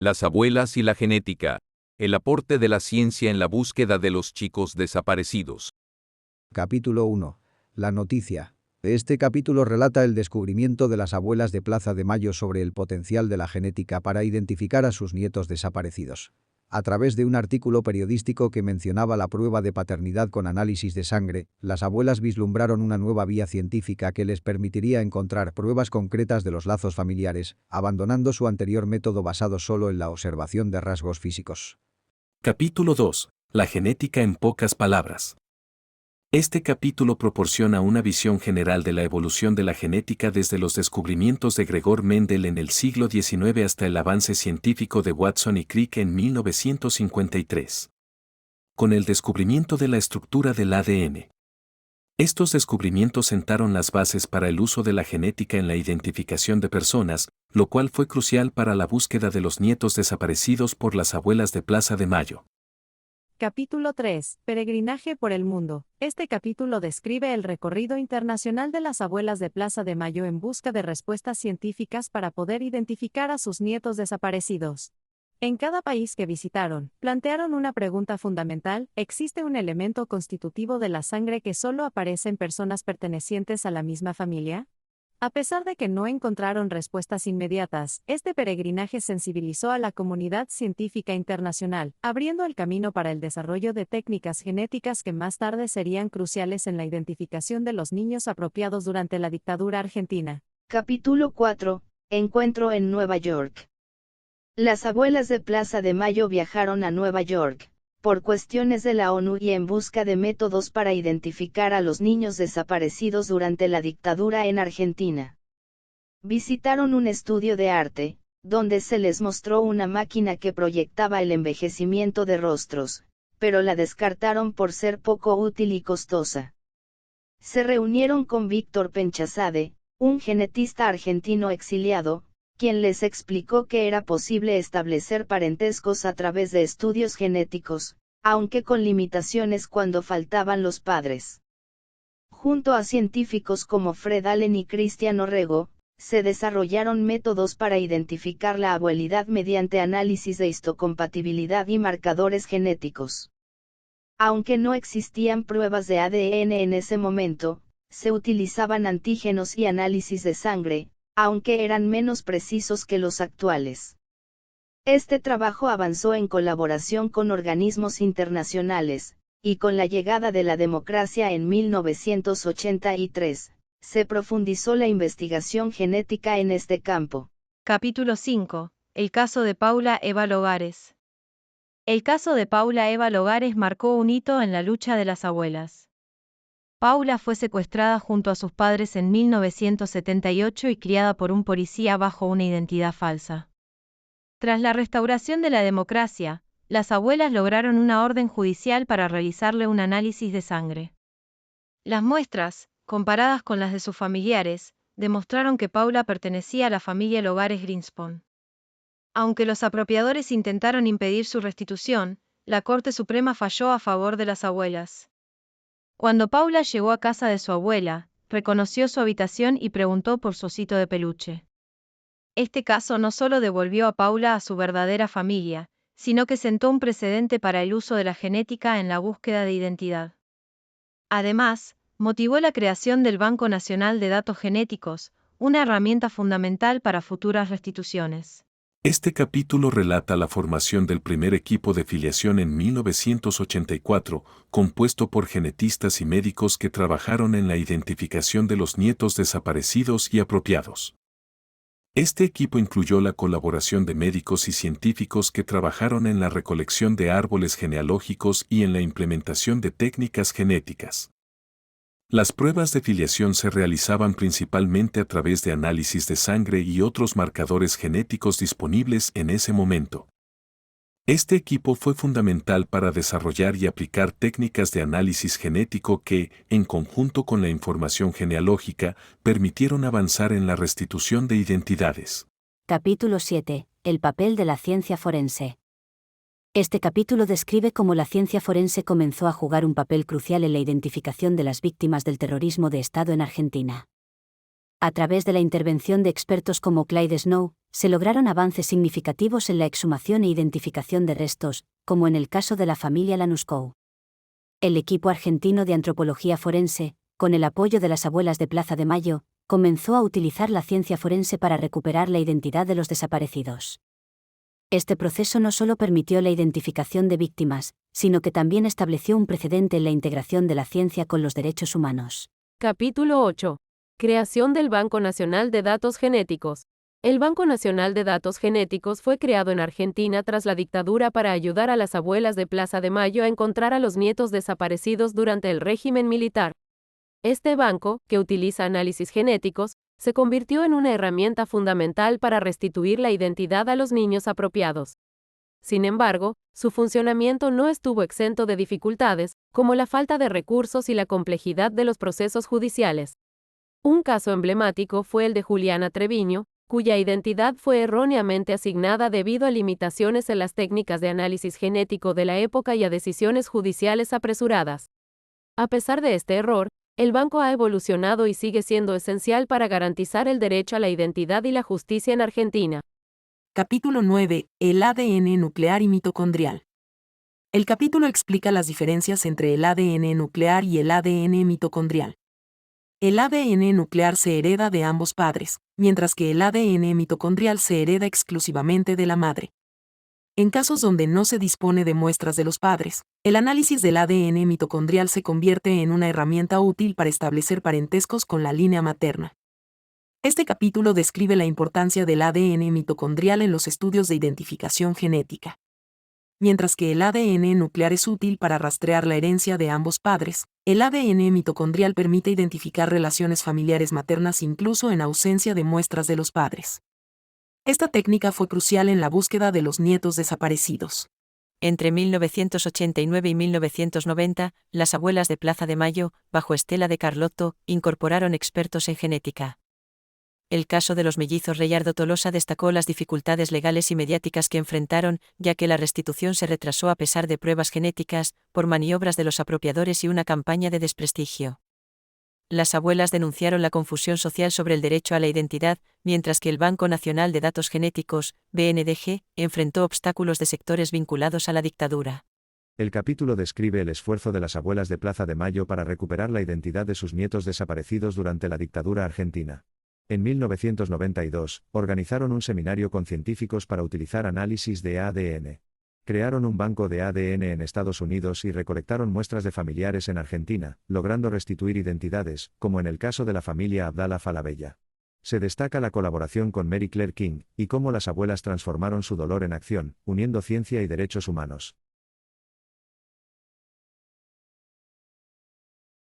Las abuelas y la genética. El aporte de la ciencia en la búsqueda de los chicos desaparecidos. Capítulo 1. La noticia. Este capítulo relata el descubrimiento de las abuelas de Plaza de Mayo sobre el potencial de la genética para identificar a sus nietos desaparecidos. A través de un artículo periodístico que mencionaba la prueba de paternidad con análisis de sangre, las abuelas vislumbraron una nueva vía científica que les permitiría encontrar pruebas concretas de los lazos familiares, abandonando su anterior método basado solo en la observación de rasgos físicos. Capítulo 2. La genética en pocas palabras. Este capítulo proporciona una visión general de la evolución de la genética desde los descubrimientos de Gregor Mendel en el siglo XIX hasta el avance científico de Watson y Crick en 1953. Con el descubrimiento de la estructura del ADN. Estos descubrimientos sentaron las bases para el uso de la genética en la identificación de personas, lo cual fue crucial para la búsqueda de los nietos desaparecidos por las abuelas de Plaza de Mayo. Capítulo 3. Peregrinaje por el mundo. Este capítulo describe el recorrido internacional de las abuelas de Plaza de Mayo en busca de respuestas científicas para poder identificar a sus nietos desaparecidos. En cada país que visitaron, plantearon una pregunta fundamental: ¿existe un elemento constitutivo de la sangre que solo aparece en personas pertenecientes a la misma familia? A pesar de que no encontraron respuestas inmediatas, este peregrinaje sensibilizó a la comunidad científica internacional, abriendo el camino para el desarrollo de técnicas genéticas que más tarde serían cruciales en la identificación de los niños apropiados durante la dictadura argentina. Capítulo 4. Encuentro en Nueva York. Las abuelas de Plaza de Mayo viajaron a Nueva York, por cuestiones de la ONU y en busca de métodos para identificar a los niños desaparecidos durante la dictadura en Argentina. Visitaron un estudio de arte, donde se les mostró una máquina que proyectaba el envejecimiento de rostros, pero la descartaron por ser poco útil y costosa. Se reunieron con Víctor Penchazade, un genetista argentino exiliado, quien les explicó que era posible establecer parentescos a través de estudios genéticos, aunque con limitaciones cuando faltaban los padres. Junto a científicos como Fred Allen y Cristian Orrego, se desarrollaron métodos para identificar la abuelidad mediante análisis de histocompatibilidad y marcadores genéticos. Aunque no existían pruebas de ADN en ese momento, se utilizaban antígenos y análisis de sangre, aunque eran menos precisos que los actuales. Este trabajo avanzó en colaboración con organismos internacionales, y con la llegada de la democracia en 1983, se profundizó la investigación genética en este campo. Capítulo 5. El caso de Paula Eva Logares. El caso de Paula Eva Logares marcó un hito en la lucha de las abuelas. Paula fue secuestrada junto a sus padres en 1978 y criada por un policía bajo una identidad falsa. Tras la restauración de la democracia, las abuelas lograron una orden judicial para realizarle un análisis de sangre. Las muestras, comparadas con las de sus familiares, demostraron que Paula pertenecía a la familia Logares Greenspan. Aunque los apropiadores intentaron impedir su restitución, la Corte Suprema falló a favor de las abuelas. Cuando Paula llegó a casa de su abuela, reconoció su habitación y preguntó por su osito de peluche. Este caso no solo devolvió a Paula a su verdadera familia, sino que sentó un precedente para el uso de la genética en la búsqueda de identidad. Además, motivó la creación del Banco Nacional de Datos Genéticos, una herramienta fundamental para futuras restituciones. Este capítulo relata la formación del primer equipo de filiación en 1984, compuesto por genetistas y médicos que trabajaron en la identificación de los nietos desaparecidos y apropiados. Este equipo incluyó la colaboración de médicos y científicos que trabajaron en la recolección de árboles genealógicos y en la implementación de técnicas genéticas. Las pruebas de filiación se realizaban principalmente a través de análisis de sangre y otros marcadores genéticos disponibles en ese momento. Este equipo fue fundamental para desarrollar y aplicar técnicas de análisis genético que, en conjunto con la información genealógica, permitieron avanzar en la restitución de identidades. Capítulo 7. El papel de la ciencia forense. Este capítulo describe cómo la ciencia forense comenzó a jugar un papel crucial en la identificación de las víctimas del terrorismo de Estado en Argentina. A través de la intervención de expertos como Clyde Snow, se lograron avances significativos en la exhumación e identificación de restos, como en el caso de la familia Lanuskou. El equipo argentino de antropología forense, con el apoyo de las abuelas de Plaza de Mayo, comenzó a utilizar la ciencia forense para recuperar la identidad de los desaparecidos. Este proceso no solo permitió la identificación de víctimas, sino que también estableció un precedente en la integración de la ciencia con los derechos humanos. Capítulo 8. Creación del Banco Nacional de Datos Genéticos. El Banco Nacional de Datos Genéticos fue creado en Argentina tras la dictadura para ayudar a las abuelas de Plaza de Mayo a encontrar a los nietos desaparecidos durante el régimen militar. Este banco, que utiliza análisis genéticos, se convirtió en una herramienta fundamental para restituir la identidad a los niños apropiados. Sin embargo, su funcionamiento no estuvo exento de dificultades, como la falta de recursos y la complejidad de los procesos judiciales. Un caso emblemático fue el de Juliana Treviño, cuya identidad fue erróneamente asignada debido a limitaciones en las técnicas de análisis genético de la época y a decisiones judiciales apresuradas. A pesar de este error, el banco ha evolucionado y sigue siendo esencial para garantizar el derecho a la identidad y la justicia en Argentina. Capítulo 9. El ADN nuclear y mitocondrial. El capítulo explica las diferencias entre el ADN nuclear y el ADN mitocondrial. El ADN nuclear se hereda de ambos padres, mientras que el ADN mitocondrial se hereda exclusivamente de la madre. En casos donde no se dispone de muestras de los padres, el análisis del ADN mitocondrial se convierte en una herramienta útil para establecer parentescos con la línea materna. Este capítulo describe la importancia del ADN mitocondrial en los estudios de identificación genética. Mientras que el ADN nuclear es útil para rastrear la herencia de ambos padres, el ADN mitocondrial permite identificar relaciones familiares maternas incluso en ausencia de muestras de los padres. Esta técnica fue crucial en la búsqueda de los nietos desaparecidos. Entre 1989 y 1990, las abuelas de Plaza de Mayo, bajo Estela de Carlotto, incorporaron expertos en genética. El caso de los mellizos Reyardo Tolosa destacó las dificultades legales y mediáticas que enfrentaron, ya que la restitución se retrasó a pesar de pruebas genéticas, por maniobras de los apropiadores y una campaña de desprestigio. Las abuelas denunciaron la confusión social sobre el derecho a la identidad, mientras que el Banco Nacional de Datos Genéticos, BNDG, enfrentó obstáculos de sectores vinculados a la dictadura. El capítulo describe el esfuerzo de las abuelas de Plaza de Mayo para recuperar la identidad de sus nietos desaparecidos durante la dictadura argentina. En 1992, organizaron un seminario con científicos para utilizar análisis de ADN. Crearon un banco de ADN en Estados Unidos y recolectaron muestras de familiares en Argentina, logrando restituir identidades, como en el caso de la familia Abdala Falabella. Se destaca la colaboración con Mary Claire King, y cómo las abuelas transformaron su dolor en acción, uniendo ciencia y derechos humanos.